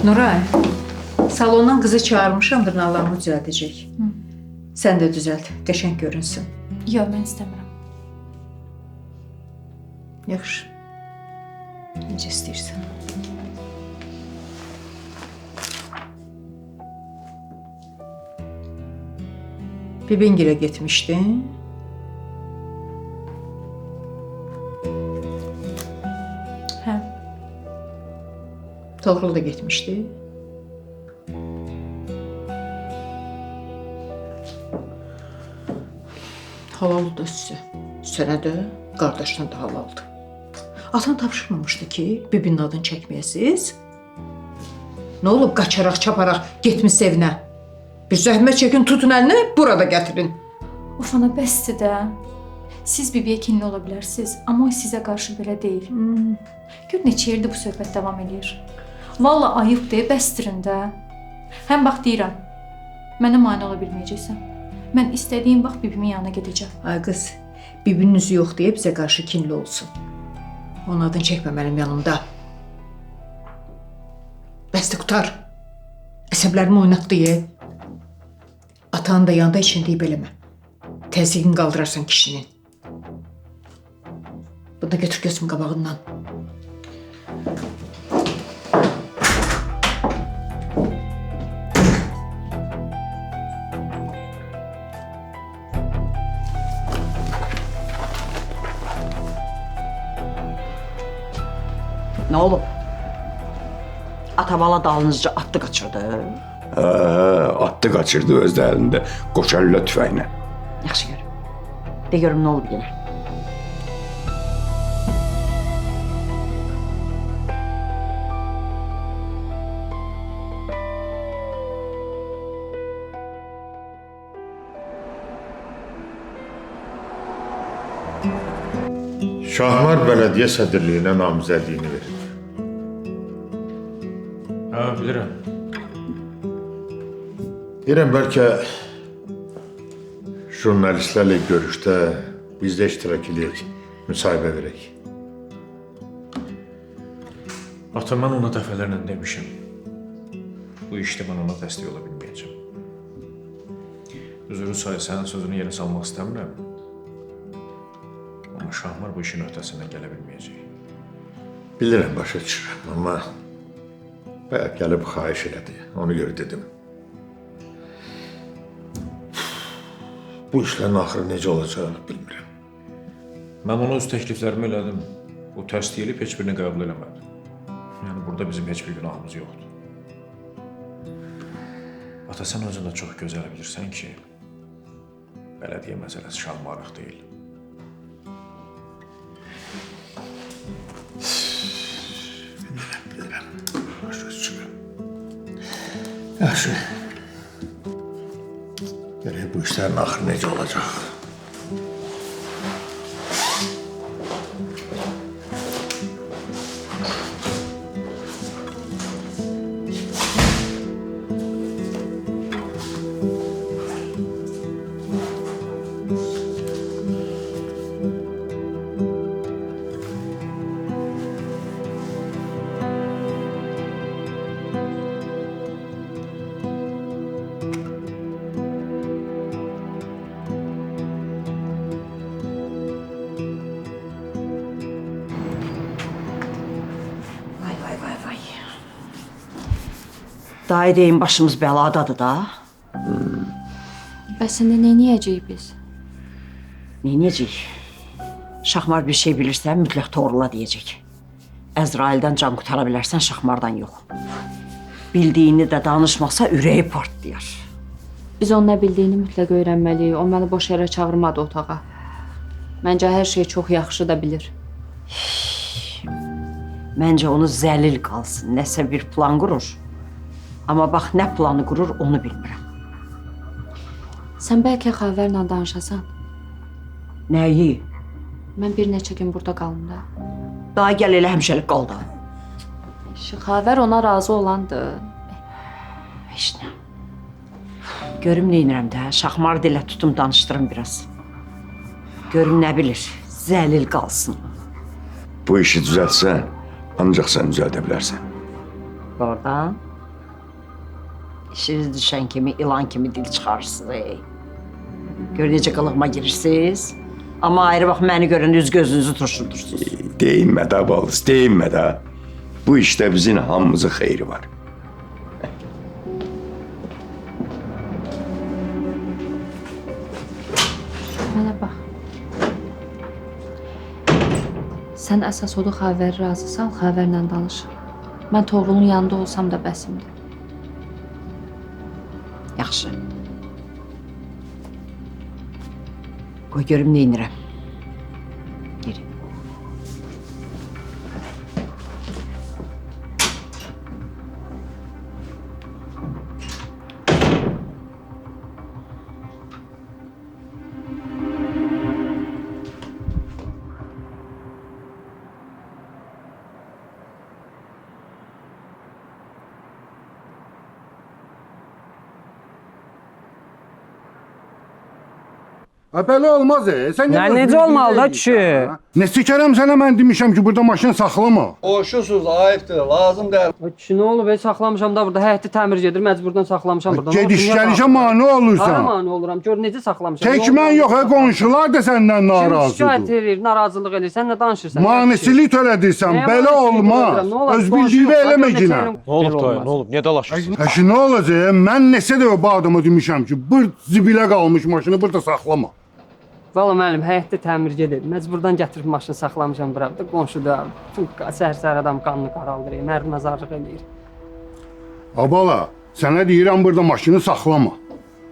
Nuray, salondan qızı çağırmışamdır, nallarını düzəldəcək. Sən də düzəlt, qəşəng görünsün. Yox, mən istəmirəm. Yaxşı. Necə istəyirsən. Bibingilə getmişdin. Hə. Toğrul da getmişdi. Halaldır da sizə. Sənə də, qardaşına da halaldır. Atan tapşırmamışdı ki, bibinin adını çəkməyəsiz. Nə olub, qaçaraq, çaparaq getmiş evinə? Bir zəhmət çəkin, tutun əlini, burada gətirin. Of ana, bəsdir də. Siz bibiyə kinli ola bilərsiniz, amma o sizə qarşı belə deyil. Gör neçə yerdə bu söhbət davam edir. Valla ayıbdır, bəstirin də. Həm bax deyirəm, mənə mane ola bilməyəcəksən. Mən istədiyim vaxt bibimin yanına gedəcəm. Ay qız, bibinin üzü yox deyə bizə qarşı kinli olsun. Onun adını çəkmə mənim yanımda. Bəsdir, qutar. Əsəblərimi oynatdı ye. Atanın da yanında için deyib eləmə. Təzyiqini qaldırarsan kişinin. Bunu da götür gözümün qabağından. Nə olub? Atabala dalınızca atdı qaçırdı. Attı qaçırdı özdə əlində qoçarlı tüfəyinə. Yaxşı görüm. De görüm nə olub yenə. Şahmar Bələdiyyə sədrliyinə namizədliyini verir. Ha, bilirəm. Deyirəm, bəlkə jurnalistlərlə görüşdə biz də iştirak edək, müsahibə verək. Ata, mən ona dəfələrlə demişəm. Bu işdə mən ona dəstək ola bilməyəcəm. Üzürü say, sənin sözünü yerə salmaq istəmirəm. Amma Şahmar bu işin öhdəsindən gələ bilməyəcək. Bilirəm, başa düşürəm, amma bayaq gəlib xahiş elədi, onu görə dedim. Bu işlərin axırı necə olacaq bilmirəm. Mən ona öz təkliflərimi elədim. O təsdiq edib heç birini qəbul eləmədi. Yəni burada bizim heç bir günahımız yoxdur. Ata, sən özün də çox gözəl bilirsən ki, bələdiyyə məsələsi şahmarıq deyil. Bilirəm, başa düşürəm. Yaxşı. Görək bu işlərin axırı necə olacaq. Dayı deyin başımız bəladadır da. Bəs indi nə edəcəyik biz? Neyniyəcək? Şahmar bir şey bilirsən, mütləq Toğrula deyəcək. Əzraildən can qutara bilərsən, Şahmardan yox. Bildiyini də danışmasa ürəyi partlayar. Biz onun nə bildiyini mütləq öyrənməliyik. O məni boş yerə çağırmadı otağa. Məncə hər şey çox yaxşı da bilir. Məncə onu zəlil qalsın, nəsə bir plan qurur. Amma bax, nə planı qurur, onu bilmirəm. Sən bəlkə Xavərlə danışasan. Nəyi? Mən bir neçə gün burada qalım da. Daha gəl elə həmişəlik qal da. Xavər ona razı olandı. Heç nə. Görüm neynirəm də, Şahmar dilə tutum danışdırım biraz. Görüm nə bilir, zəlil qalsın. Bu işi düzəltsən, ancaq sən düzəldə bilərsən. Oradan İşiniz düşən kimi, ilan kimi dil çıxarırsınız. Gör necə qılığıma girirsiniz. Amma ayrı bax məni görən üz gözünüzü turşudursunuz. Deyinmə də baldız, deyinmə də. Bu işdə bizim hamımızın xeyri var. Mənə bax. Sən əsas odu xəbəri razı sal, xəbərlə danış. Mən Toğrulun yanında olsam da bəsimdir. Yaxşı. Qoy görüm neynirəm. Yeri. Ha belə olmaz Sən Ya necə olmalı da kişi? Nə sikərəm sənə mən demişəm ki, burada maşın saxlama. Qoşusuz, ayıbdır, lazım deyil. Ay kişi nə olub? Saxlamışam da burada həyətdə təmir gedir, məcburdan saxlamışam burada. Gediş gəlişə mane Hara olursan. mane oluram? Gör necə saxlamışam. Tək mən yox, qonşular da səndən Şikayət narazıdır. edir, narazılıq edir. Sən nə danışırsan? Manisilik törədirsən, belə olmaz. Öz bildiyini eləmə ginə. Nə olub da? Nə olub? Niyə dalaşırsın? Əşi nə olacaq? Mən neçə də bu adama demişəm ki, bu zibilə qalmış maşını burada saxlama. Valla müəllim, həyətdə təmir gedir. Məcburdan gətirib maşını saxlamışam bura. Da qonşuda bütün səhər-səhər adam qanını qaraldırır, mərd-məzarlıq eləyir. Abala, sənə deyirəm burada maşını saxlama.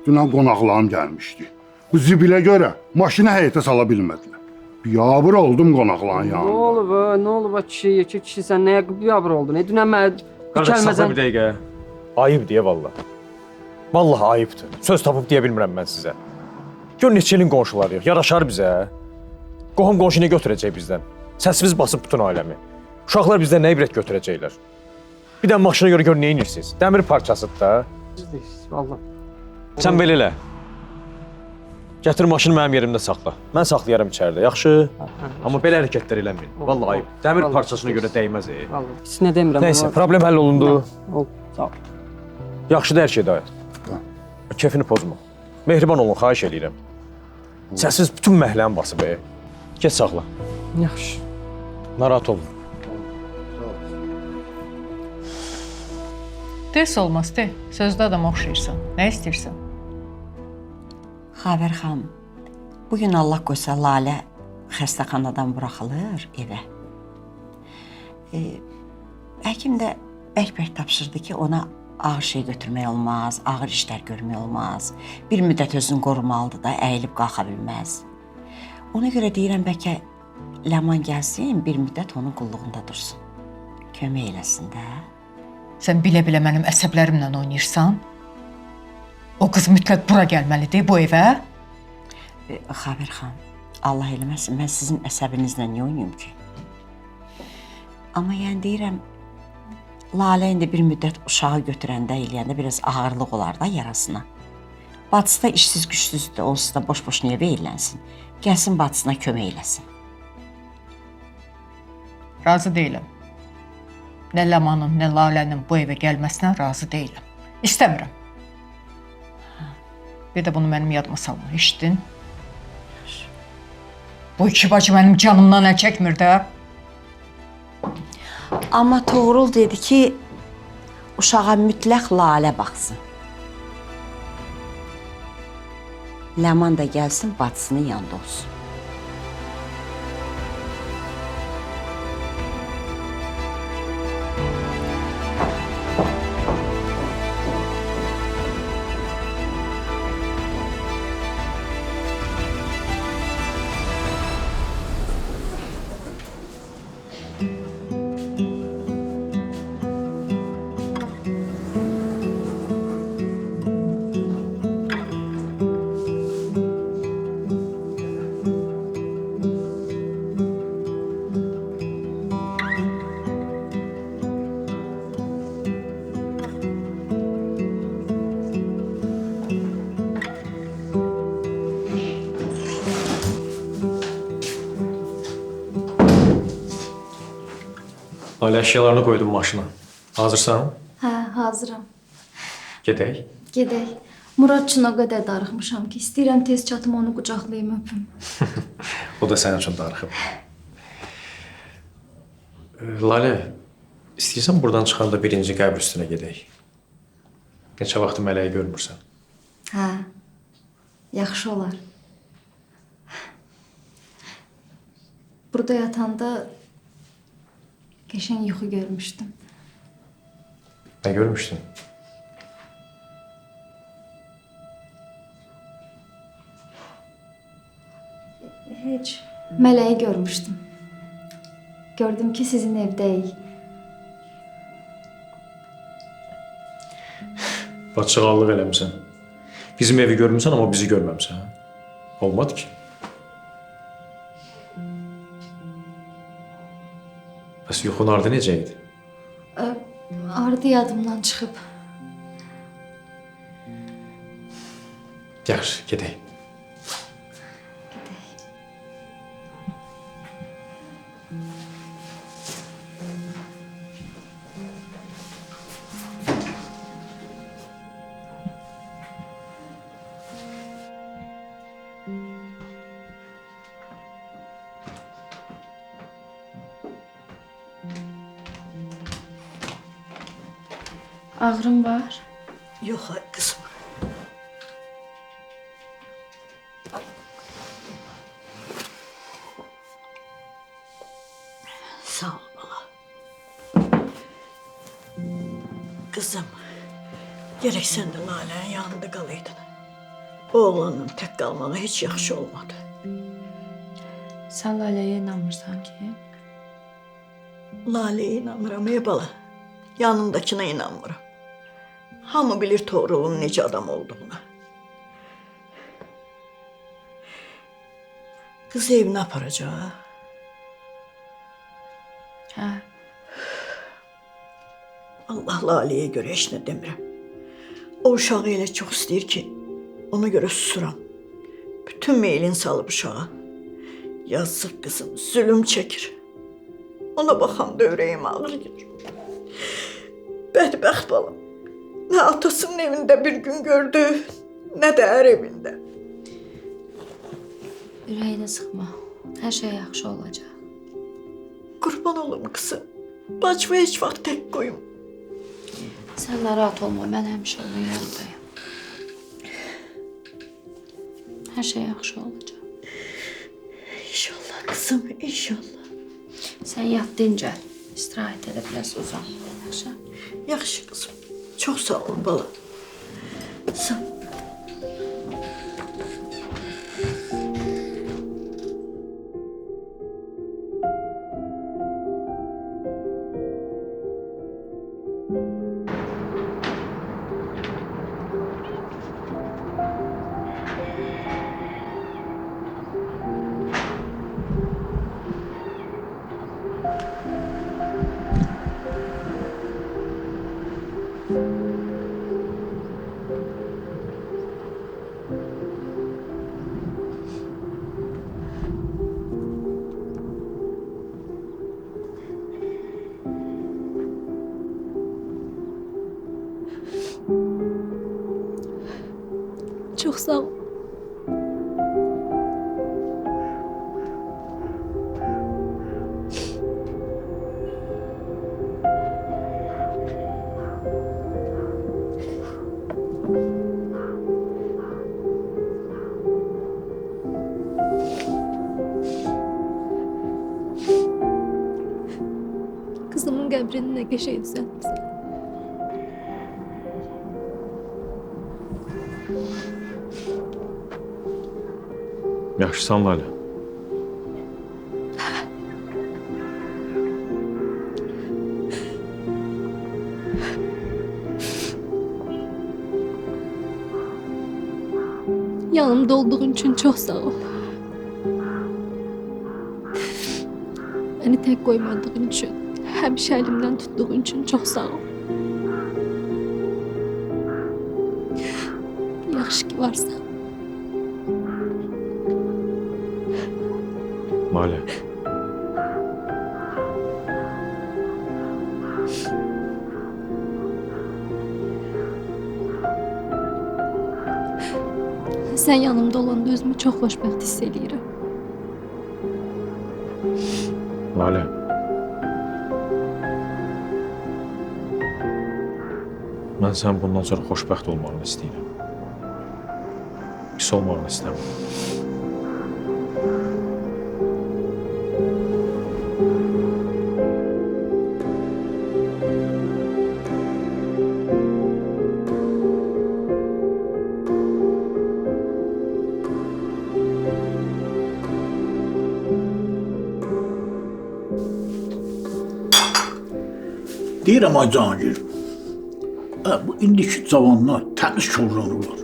Dünən qonaqlarım gəlmişdi. Bu zibilə görə maşını həyətə sala bilmədilər. Biyabır oldum qonaqların Nə yanında. olub? Nə olub kişi? Kişi sən nəyə biyabır oldun? Dünən mən Qardaş, saxla bir dəqiqə. Ayıb deyə valla. Vallahi ayıbdır. Söz tapıb deyə bilmirəm mən sizə. Gör neçə ilin qonşularıyıq, yaraşar bizə. Qohum qonşu nə götürəcək bizdən? Səsimiz basıb bütün ailəmi. Uşaqlar bizdən nə ibrət götürəcəklər? Bir də maşına görə gör nə edirsiniz? Dəmir parçasıdır da. Valla. Sən belə elə. Gətir maşını mənim yerimdə saxla. Mən saxlayaram içəridə, yaxşı? Amma belə hərəkətlər eləməyin. Vallahi ayıb. Dəmir parçasına görə dəyməz. Valla. Heç nə demirəm. Nəysə, problem həll olundu. Ol, sağ ol. Yaxşıdır hər şey dayət. Kefini pozma. Mehriban olun, xahiş eləyirəm. Səsiz bütün məhəlləmi basıb. Get saxla. Yaxşı. Narahat olma. Ders olmaz, de. Sözdə adam oxşayırsan. Nə istəyirsən? Xavər xanım, bugün Allah qoysa Lalə xəstəxanadan buraxılır evə. Həkim də bərk-bərk tapşırdı ki, ona ağır şey götürmək olmaz, ağır işlər görmək olmaz. Bir müddət özünü qorumalıdır da, əyilib qalxa bilməz. Ona görə deyirəm, bəlkə Ləman gəlsin, bir müddət onun qulluğunda dursun. Kömək eləsin də. Sən bilə-bilə mənim əsəblərimlə oynayırsan. O qız mütləq bura gəlməlidir, bu evə. Xavər xanım, Allah eləməsin, mən sizin əsəbinizlə niyə oynayım ki? Amma yəni deyirəm, Lalə indi bir müddət uşağı götürəndə, eləyəndə biraz ağırlıq olar da yarasına. Bacısı da işsiz gücsüzdür, onsuz da boş-boş niyə veylənsin? Gəlsin bacısına kömək eləsin. Razı deyiləm. Nə Ləmanın, nə Lalənin bu evə gəlməsinə razı deyiləm. İstəmirəm. Bir də bunu mənim yadıma salma, eşitdin? Bu iki bacı mənim canımdan əl çəkmir də. Amma Toğrul dedi ki, uşağa mütləq Lalə baxsın. Ləman da gəlsin, bacısının yanında olsun. Ailə əşyalarını qoydum maşına. Hazırsan? Hə, hazıram. Gedək. Gedək. Murad üçün o qədər darıxmışam ki, istəyirəm tez çatım onu qucaqlayım, öpüm. O da sənin üçün darıxıb. Lalə, istəyirsən buradan çıxanda birinci qəbr üstünə gedək. Neçə vaxtı mələyi görmürsən. Hə, yaxşı olar. Burada yatanda qəşəng yuxu görmüşdüm. Nə görmüşdün? Heç. Mələyi görmüşdüm. Gördüm ki, sizin evdəyik. Batçığallıq eləmişsən. Bizim evi görmüsən, amma bizi görməmişsən. Olmadı ki. Bəs yuxun ardı necə idi? Ardı yadımdan çıxıb. Yaxşı, gedək. Ağrım var. Yox ay qızım. Sağ ol bala. Kızım, gerek sen de Lale'nin yanında kalaydın. Oğlanın tek kalmağı hiç yaxşı olmadı. Sən Laləyə inanmırsan ki? Lale'ye inanmıram ey bala. Yanındakına inanmıram. Hamı bilir Toğrul'un necə adam olduğunu. Kız evine aparacaq. Hə. Allah Lale'ye göre heç nə demirəm. O uşağı elə çox istəyir ki, ona göre susuram. Bütün meylin salıb uşağa. Yazıq kızım, zulüm çəkir. Ona baxanda ürəyim ağrıyır. Bədbəxt balam. Ne atasının evinde bir gün gördü, ne de er evinde. Ürəyini sıxma. Hər şey yaxşı olacaq. Kurban olum kızım. Bacımı heç vaxt tek koyum. Sən narahat olma, mən həmişə onun yanındayım. Hər şey yaxşı olacaq. İnşallah kızım, inşallah. Sən yat dincəl. İstirahət edə biraz uzan. Yaxşı? Yaxşı kızım. Çok sağ ol bala. Sağ ol. Çok sağ ol. Kızımın qəbrini nə qəşəng düzəltmisən. Yaxşısan Lalə. Yanımda olduğun için çok sağ ol. Beni tek koymadığın için, həmişə elimden tuttuğun için çok sağ ol. Yaxşı ki varsan. Lalə. Sən yanımda olanda özümü çox xoşbəxt hiss eləyirəm. Lalə. Mən sən bundan sonra xoşbəxt olmağını istəyirəm. Pis olmağını istəmirəm. Deyirəm ay Cahangir, bu indiki cavanlar təmiz korlanırlar.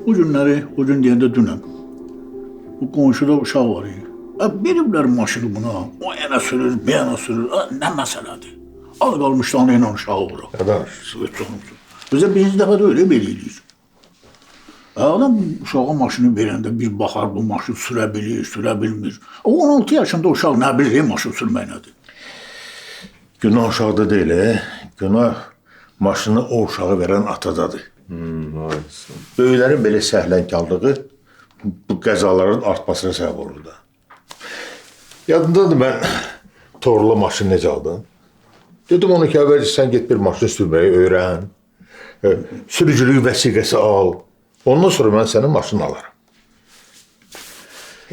Bu günləri, o gün deyəndə dünən, bu qonşuda uşaq var idi. Veriblər maşını buna, o yana sürür, bir yana sürür, nə məsələdir? Az qalmışdı ana ilə uşağı vurur. Bizə birinci dəfə də öyle belirləyir. Adam uşağa maşını verəndə bir baxar, bu maşın sürə bilir, sürə bilmir. O 16 yaşında uşaq nə bilir, maşın sürmək nədir? Günah uşaqda deyil, günah maşını o uşağı verən atadadır. Böyüklərin belə səhlənkarlığı bu qəzaların artmasına səbəb olur da. Yadındadır mən torla maşın necə aldım? Dedim onu ki, əvvəl sən get bir maşın sürməyi öyrən, sürücülük vəsiqəsi al, ondan sonra mən sənin maşını alaram.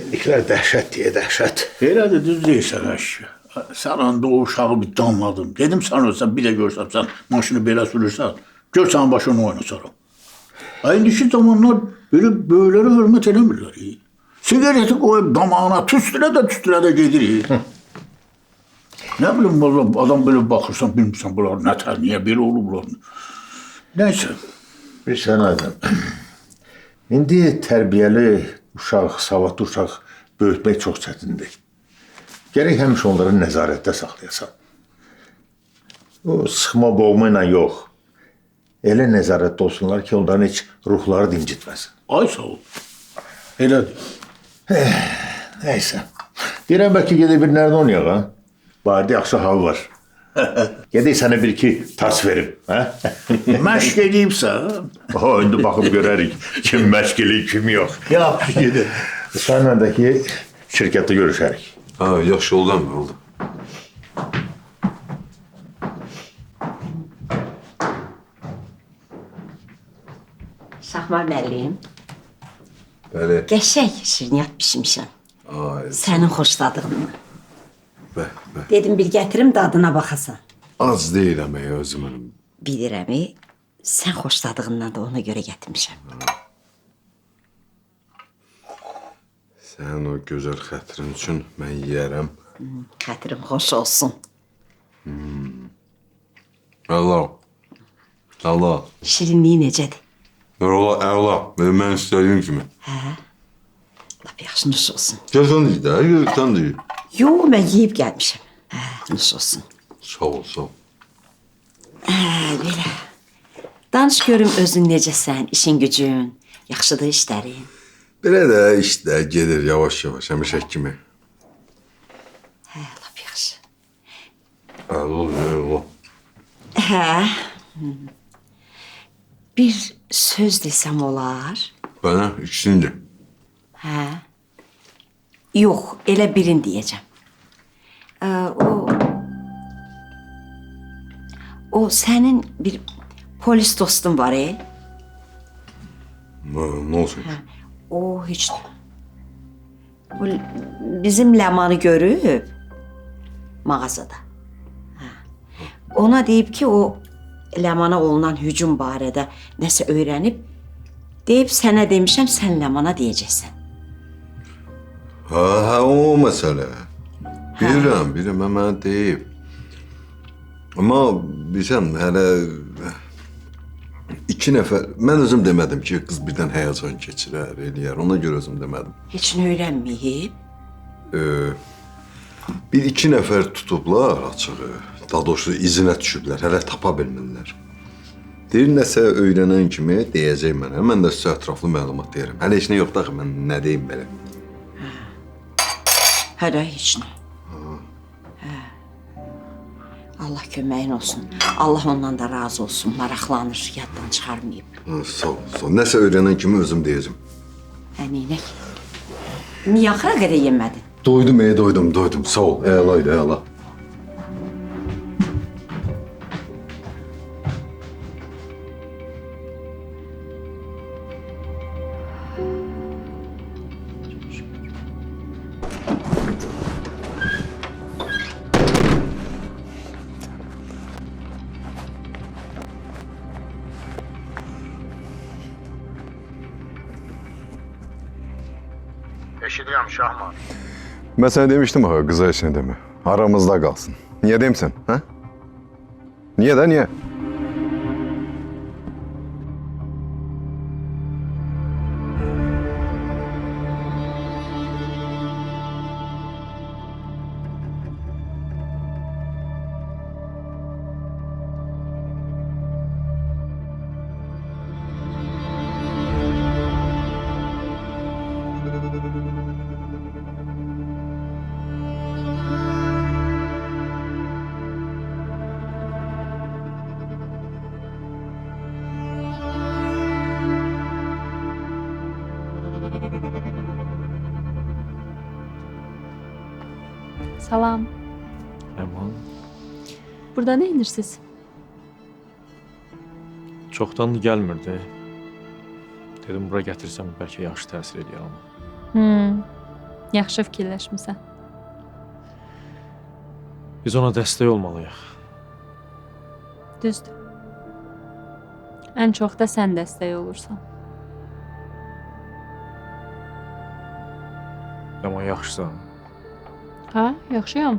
İndikilər dəhşət deyə dəhşət. Elədir, düz deyirsən əşki. Sən anda o uşağı bir danladım. Dedim sən ölsən, bir də görsəm sən maşını belə sürürsən, gör sənin başını oynasaram. İndiki zamanlar böyle böyülərə hörmət eləmirlər. Sigareti qoyub damağına tüstürə də gedir. Ne bileyim adam böyle baxırsan, bilmirsən bunlar nətər, niyə belə olublar. Neyse. Bir sən adam. İndi tərbiyəli uşaq, savadlı uşaq böyütmək çox çətindir. Gərək həmişə onları nəzarətdə saxlayasan. O sıxma boğma ilə yox. Elə nəzarətdə olsunlar ki, onların heç ruhları dincitməsin. Ay sağ ol. Elədir. Neyse. Deyirəm bəlkə gedək bir nerede oynayaq ha? Bari yaxşı hava var. Gedək sənə bir iki tas verim. Məşq edibsən. İndi baxıb görərik. Kim məşq eləyir, kim yox. Yaxşı gedək. Sənədəki şirkətdə görüşərik. Yaxşı oldu mı? Oldu. Şahmar müəllim. Bəli. Qəşəng şirniyyat bişmişəm. Sənin xoşladığını. Dedim bir gətirim dadına baxasan. Az deyiləm özüm mənim. Bilirəm, sən xoşladığından da ona görə gətirmişəm. Sən o gözəl xətrin üçün mən yiyərəm. Xətrim xoş olsun. Allah. Allah. Şirinliyi necədir? Əla. Mən istədiyim kimi. Lap yaxşı, nuş olsun. Gəl sən deyil də, sən deyil. Yox, mən yeyib gəlmişəm. Nuş olsun. Sağ ol, sağ ol. Belə. Danış görüm özün necəsən, işin gücün, yaxşıdır işlərin. Belə də işdə gedir yavaş-yavaş, həmişək kimi. Lap yaxşı. Allah. Bir söz desəm olar? Bana ikisini de. Yox, elə birini deyəcəm. O sənin bir polis dostun var, Ne olsun? O heç... O bizim Ləmanı görüb mağazada. Ona deyib ki, o Ləmana olunan hücum barədə nəsə öyrənib, deyib sənə demişəm, sən Ləmana deyəcəksən. O məsələ. Bilirəm, mən deyib. Amma bilsən, hələ 2 nəfər, mən özüm demədim ki, qız birdən həyəcan keçirər, eləyər, ona görə özüm demədim. Heç nə öyrənməyib? Bir 2 nəfər tutublar açığı, daha doğrusu izinə düşüblər, hələ tapa bilmirlər. Deyir, nəsə öyrənən kimi deyəcək mənə, mən də sizə ətraflı məlumat deyirəm. Hələ heç nə yoxdur axı, mən nə deyim belə? Hələ heç nə. Allah köməyin olsun. Allah ondan da razı olsun. Maraqlanır, yaddan çıxarmayıb. Sağ ol, sağ ol. Nəsə öyrənən kimi özüm deyəcəm. Əminək. Niyə axıra qədər yemədin? Doydum. Sağ ol, əlaydı, əla. Eşidirəm Şahmar. Mən sənə demişdim axı, qıza heç nə demə. Aramızda qalsın. Niyə demsən, hə? Niyə? Salam. Aman, Burada nə edirsiniz? çoxdandır gəlmirdi. Dedim, bura gətirsəm bəlkə yaxşı təsir edir amma. Yaxşı fikirləşmisən. Biz ona dəstək olmalıyıq. Düzdür. Ən çox da sən dəstək olursan. Amma yaxşısan. Hə, yaxşıyam.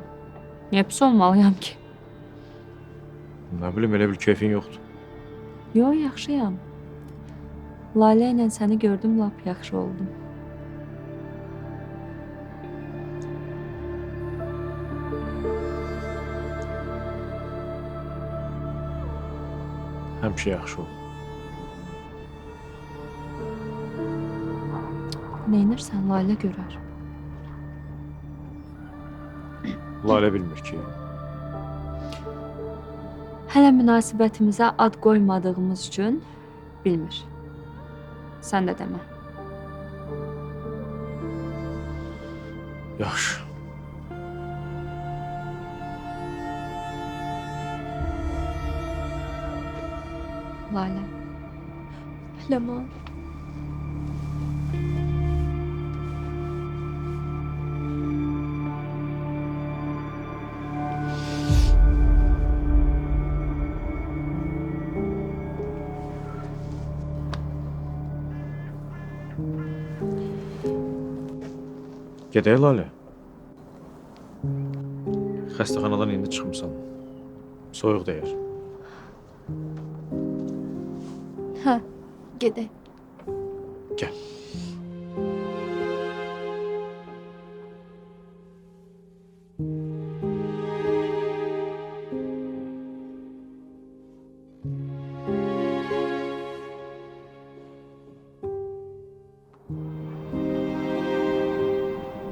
Niyə pis olmalıyam ki? Nə bilim, elə bir keyfin yoxdur. Yox, yaxşıyam. Lalə ilə səni gördüm, lap yaxşı oldum. Həmişə yaxşı ol. Neynirsən, Lalə görər. Lalə bilmir ki. Hələ münasibətimizə ad qoymadığımız üçün bilmir. Sən də demə. Yaxşı. Lalə. Ləman. Gedək Lalə. Xəstəxanadan indi çıxmısan. Soyuq deyir. Hə, gedək. Gəl.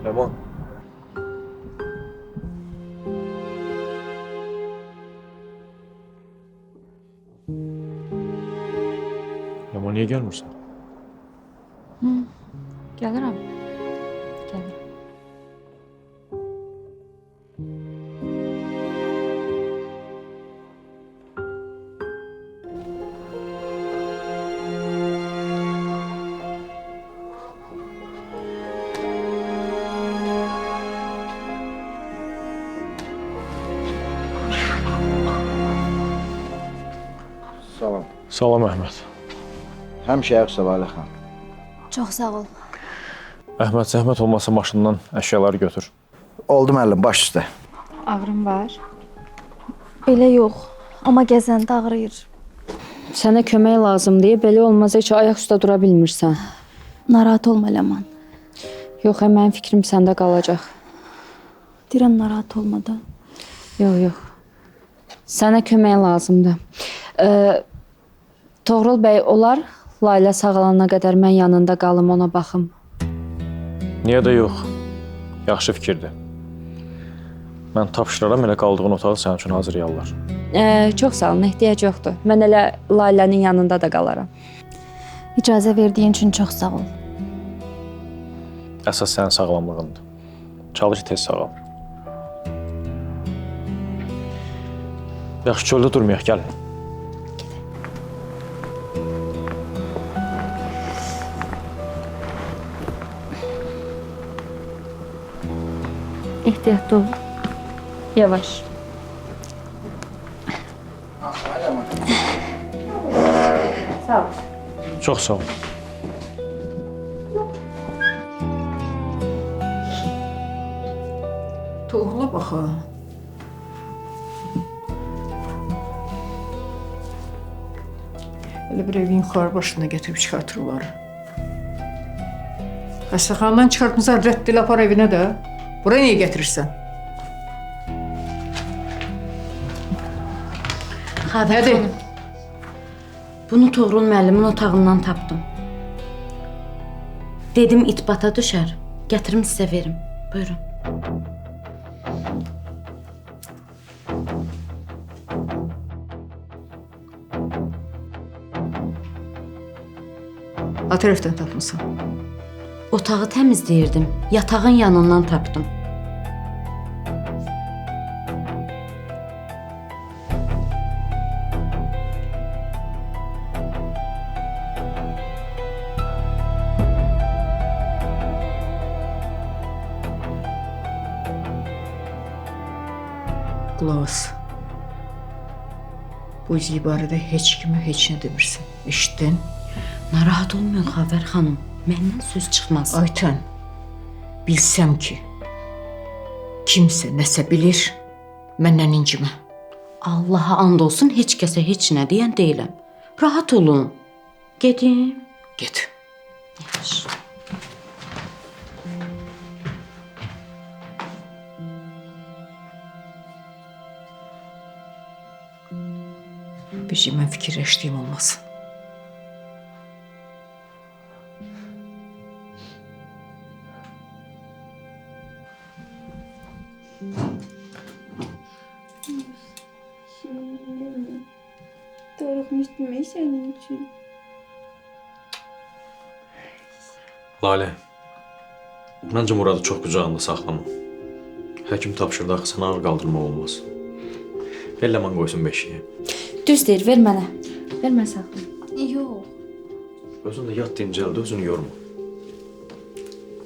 Ləman. Ləman, niyə gəlmirsən? Gəlirəm. Gəlirəm. Salam. Salam Əhməd. Həmişə yaxşı Lalə xan. Çox sağ ol. Əhməd, zəhmət olmasa maşından əşyaları götür. Oldu müəllim, baş üstə. Ağrım var. Belə yox, amma gəzəndə ağrıyır. Sənə kömək lazım deyə belə olmaz heç ayaq üstə dura bilmirsən. Narahat olma Ləman. Yox, mənim fikrim səndə qalacaq. Deyirəm narahat olma da. Yox. Sənə kömək lazımdır. Toğrul bəy, olar Lalə sağalana qədər mən yanında qalım, ona baxım. Niyə də yox? Yaxşı fikirdir. Mən tapşıraram, elə qaldığın otağı sənin üçün hazırlayarlar. Çox sağ olun, ehtiyac yoxdur. Mən elə Lalənin yanında da qalaram. İcazə verdiyin üçün çox sağ ol. Əsas sənin sağlamlığındır. Çalış tez sağal. Yaxşı, çöldə durmayaq, gəlin. Ehtiyatlı ol. Yavaş. Sağ ol. Çox sağ ol. Toğula bax ha. Elə bir evin yuxarı başına gətirib çıxartırlar. Xəstəxanadan çıxartmısan, rəddil apar evinə də. Buraya niyə gətirirsən? Xavər Nədir? xanım, bunu Toğrul müəllimin otağından tapdım. Dedim it bata düşər, gətirim sizə verim. Buyurun. Ha tərəfdən tapmısan. Otağı təmizləyirdim, yatağın yanından tapdım. Qulaq as. Bu üzü barədə heç kimə heç nə demirsən. Eşitdin? Narahat olmayın Xavər xanım, məndən söz çıxmaz. Aytən, bilsəm ki, kimsə nəsə bilir, məndən incimə. Allaha and olsun, heç kəsə heç nə deyən deyiləm. Rahat olun. Gedim. Get. Yaxşı. Bir şey mən fikirləşdiyim olmasın. Darıxmışdım sənin üçün. Lalə, məncə Muradı çox qucağında saxlama. Həkim tapşırdı, axı sən ağır qaldırmaq olmaz. Eləman qoysun beşiyə. Düz deyir, ver mənə. Ver mən saxlayım. Yox, Özün də yat dincəldi, özünü yorma.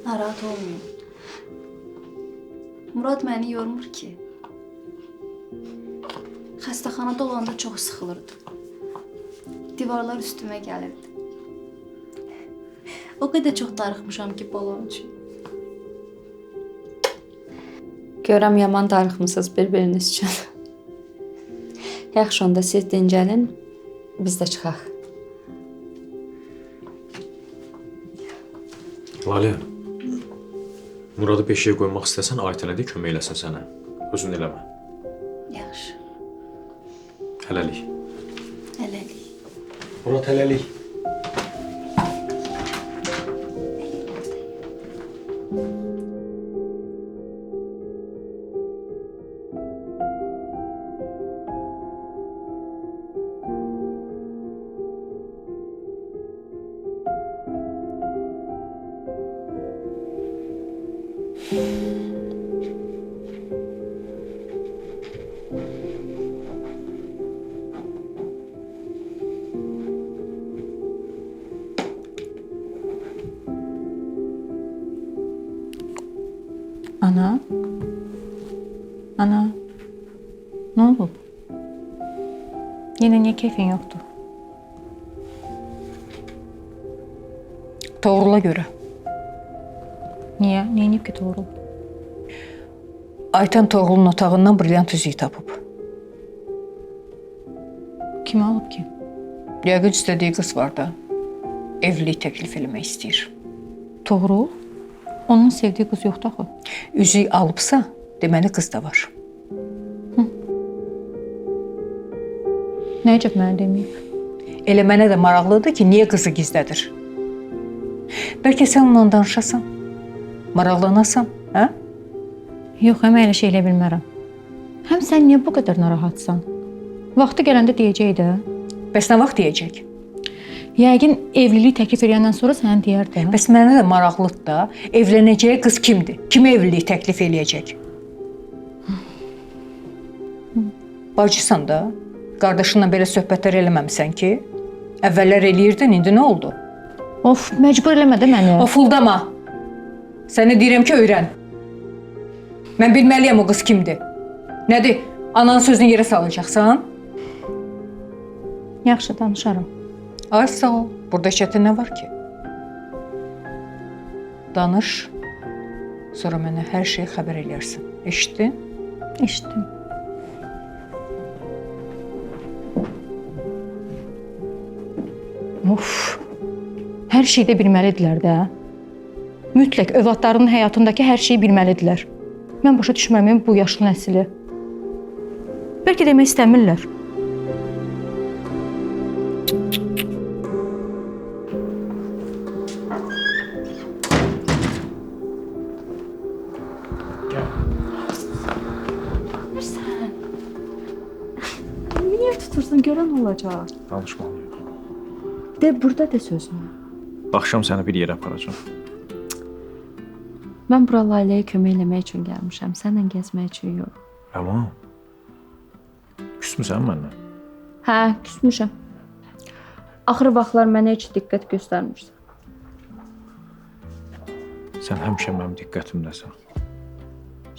narahat olmayın. Murad məni yormur ki. Xəstəxanada olanda çox sıxılırdı. Divarlar üstümə gəlirdi. O qədər çox darıxmışam ki, balon üçün. Görəm yaman darıxmısınız bir-biriniz üçün. Yaxşı, onda siz dincəlin, biz də çıxaq. Lalə, Muradı beşiyə qoymaq istəsən, Aytənə də kömək eləsin sənə. Özün eləmə. Yaxşı, Hələlik. hələlik. Murad, hələlik. Ana? Ana? Nə olub? Yenə niyə keyfin yoxdur? Toğrula görə. Niyə? Niyə inib ki Toğrul? Aytən Toğrulun otağından brilyant üzüyü tapıb. Kim alıb ki? Yəqin istədiyi qız var da. Evlilik təklif eləmək istəyir. Toğrul? Onun sevdiyi qız yoxdur axı. Üzüyü alıbsa, deməli qız da var. Nə əcəb mənə deməyib? Elə mənə də maraqlıdır ki, niyə qızı gizlədir? Bəlkə sən onunla danışasan, maraqlanasan, hə? Yox, həmə elə şey elə bilmərəm. Bilmirəm sən niyə bu qədər narahatsan? Vaxtı gələndə deyəcək də. Bəs nə vaxt deyəcək? Yəqin evlilik təklif edəndən sonra sənə deyər də. Bəs mənə də maraqlıdır da, evlənəcəyi qız kimdir? Kimə evlilik təklif eləyəcək? Bacısan da, qardaşınla belə söhbətlər eləməmisən ki? Əvvəllər eləyirdin, indi nə oldu? Of, məcbur eləmə də məni. Ofuldama. Sənə deyirəm ki, öyrən. Mən bilməliyəm o qız kimdir. Nədir? Ananın sözünü yerə salacaqsan? Yaxşı, danışarım. Ay sağ ol. Burada çətin nə var ki? Danış. Sonra mənə hər şeyi xəbər eləyərsən. Eşitdin? Eşitdim. Of. Hər şeyi də bilməlidirlər də. Mütləq övladlarının həyatındakı hər şeyi bilməlidirlər. Mən başa düşmürəm bu yaşlı nəsli. Bəlkə demək istəmirlər. Niyə tutursan? Görən olacaq. Danışmalıyıq. De, burada de sözünü. Axşam səni bir yerə aparacağam. Mən bura Layləyə kömək eləmək üçün gəlmişəm. Səninlə gəzmək üçün yox. Amma küsmüsən məndən? Hə, küsmüşəm. Axır vaxtlar mənə heç diqqət göstərmirsən. Sən həmişə mənim diqqətimdəsən.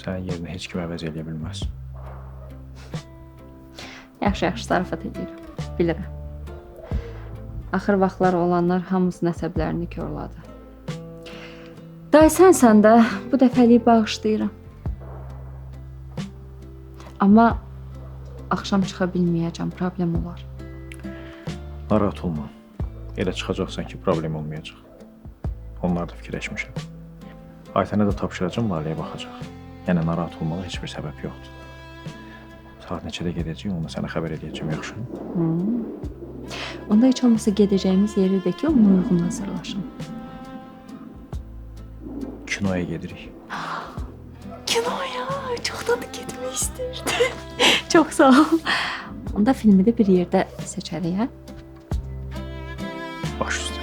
Sənin yerinə heç kim əvəz eləyə bilməz. Yaxşı, zarafat edirəm. Bilirəm. Axır vaxtlar olanlar hamımızın əsəblərini korladı. Day sən də bu dəfəlik bağışlayıram. Amma axşam çıxa bilməyəcəm, problem olar. Narahat olma. Elə çıxacaqsan ki, problem olmayacaq. Onlar da fikirləşmişəm. Aytənə də tapşıracağım, Laləyə baxacaq. Yəni narahat olmağa heç bir səbəb yoxdur. Saat neçədə gedəcəyik, onu sənə xəbər edəcəm, yaxşı? Onda heç olmasa gedəcəyimiz yeri də ki, ona uyğun hazırlaşın. Kinoya gedirik. Kinoya, çoxdan da getmək istəyirdim. Çox sağ ol. Onda filmi də bir yerdə seçərik, hə? Baş üstə.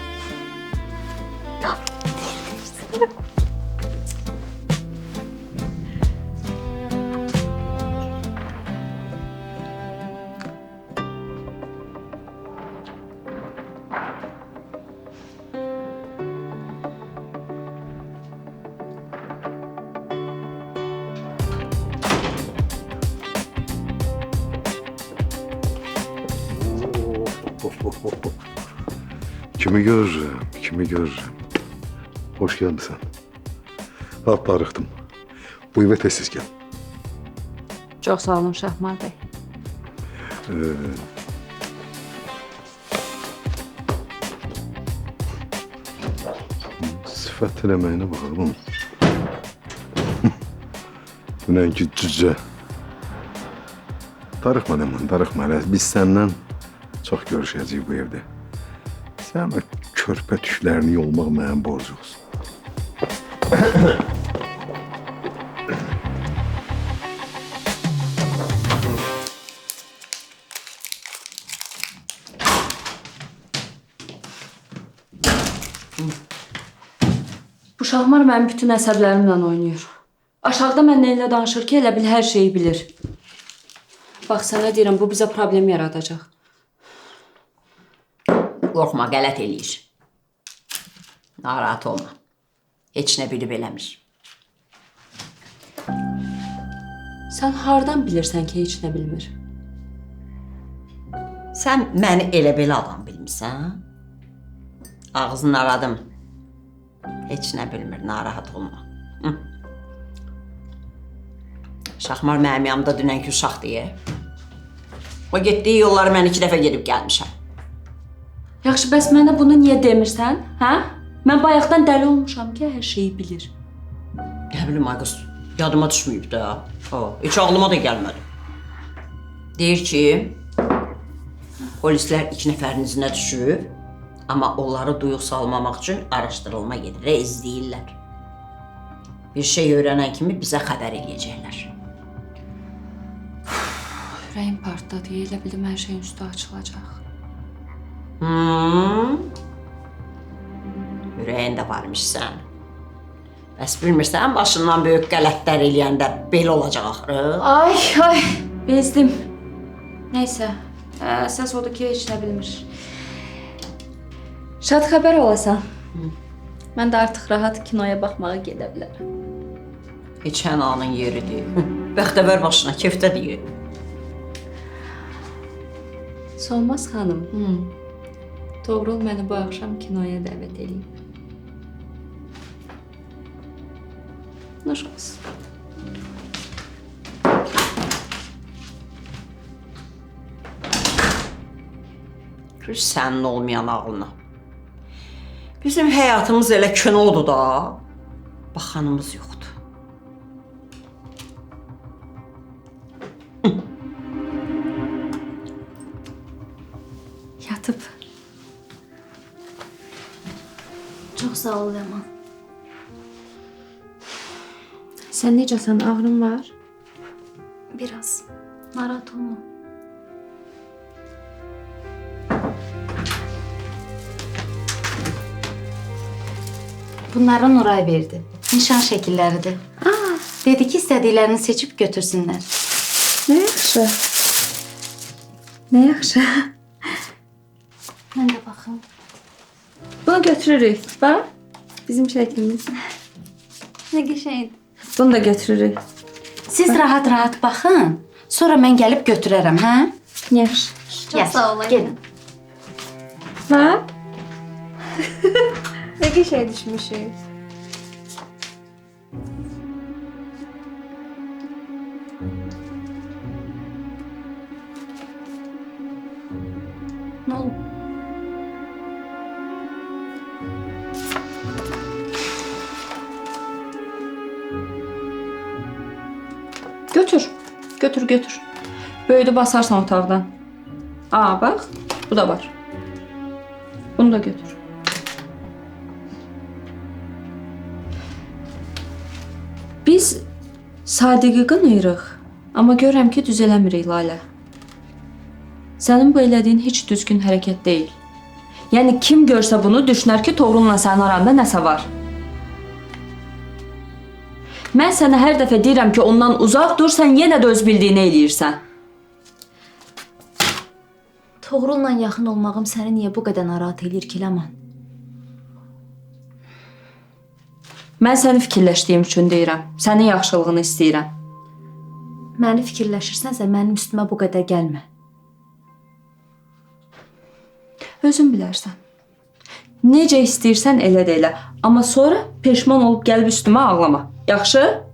Kimi görürüm, kimi görürüm. Hoş gelmişsin. Lap darıxdım. Bu evə tez-tez gəl. Çox sağ olun Şahmar bəy. Sifət eləməyinə baxalım. Dünənki cücə. Darıxma demən, darıxma. Biz səndən çox görüşəcəyik bu evdə. Sən o körpə tüklərini yolmaq mənim borcumuz. Bu Şahmar mənim bütün əsəblərimlə oynayır. Aşağıda mənlə elə danışır ki, elə bil hər şeyi bilir. Bax, sənə deyirəm, bu bizə problem yaradacaq. Qorxma, qələt eləyir. Narahat olma. Heç nə bilib eləmir. Sən hardan bilirsən ki, heç nə bilmir? Sən məni elə belə adam bilmirsən? Ağzını aradım. Heç nə bilmir, narahat olma. Şahmar mənim yanımda dünənki uşaq deyə. O getdiyi yolları mən 2 dəfə gedib gəlmişəm. Yaxşı, bəs mənə bunu niyə demirsən, hə? Mən bayaqdan dəli olmuşam ki, hər şeyi bilir. Nə bilim, ay qız, yadıma düşməyib də. Heç ağlıma da gəlmədi. Deyir ki, polislər 2 nəfərin izinə düşüb, amma onları duyuq salmamaq üçün araşdırılma gedir, izləyirlər. Bir şey öyrənən kimi bizə xəbər eləyəcəklər. Ürəyim partladı. Elə bildim hər şeyin üstü açılacaq. Ürəyində varmış sən. Bəs bilmirsən, başından böyük qələtlər eləyəndə belə olacaq axırı. Ay, bezdim. Neysə, əsas odur ki, heç nə bilmir. Şad xəbər olasan. Mən də artıq rahat kinoya baxmağa gedə bilərəm. Heç ananın yeridir. Bəxtəvər başına kefdə deyir. Solmaz xanım. Toğrul məni bu axşam kinoya dəvət edib. Nuş olsun. Gör sənin olmayan ağlına. Bizim həyatımız elə kinodur da. Baxanımız yoxdur. Yatıb. Çox sağ ol Ləman. Sən necəsən? Ağrın var? Biraz. Narahat olma. Bunları Nuray verdi. Nişan şəkilləridir. Dedi ki, istədiklərini seçib götürsünlər. Nə yaxşı. Nə yaxşı. Mən də baxım. Bunu götürürük. Bax. Bizim şəklimiz. Nə qəşəngdir. Bunu da götürürük. Siz rahat-rahat baxın. Sonra mən gəlib götürərəm, hə? Yaxşı. Çox sağ olun. Gelin. Ha? Nə qəşəng düşmüşük. Nə olub? Götür. Götür. Böyüdü basarsan otaqdan. Aa, bax. Bu da var. Bunu da götür. Biz Sadiqi qınayırıq. Amma görürəm ki, düz eləmirik, Lalə. Sənin bu elədiyin heç düzgün hərəkət deyil. Yəni, kim görsə bunu düşünər ki, Toğrul'la sənin aranda nəsə var. Mən sənə hər dəfə deyirəm ki, ondan uzaq dur, sən yenə də öz bildiyini eləyirsən. Toğrul'la yaxın olmağım səni niyə bu qədər narahat eləyir ki, Ləman? Mən səni fikirləşdiyim üçün deyirəm. Sənin yaxşılığını istəyirəm. Məni fikirləşirsənsə, mənim üstümə bu qədər gəlmə. Özün bilərsən. Necə istəyirsən elə də elə. Amma sonra peşman olub gəlib üstümə ağlama. Yaxşı?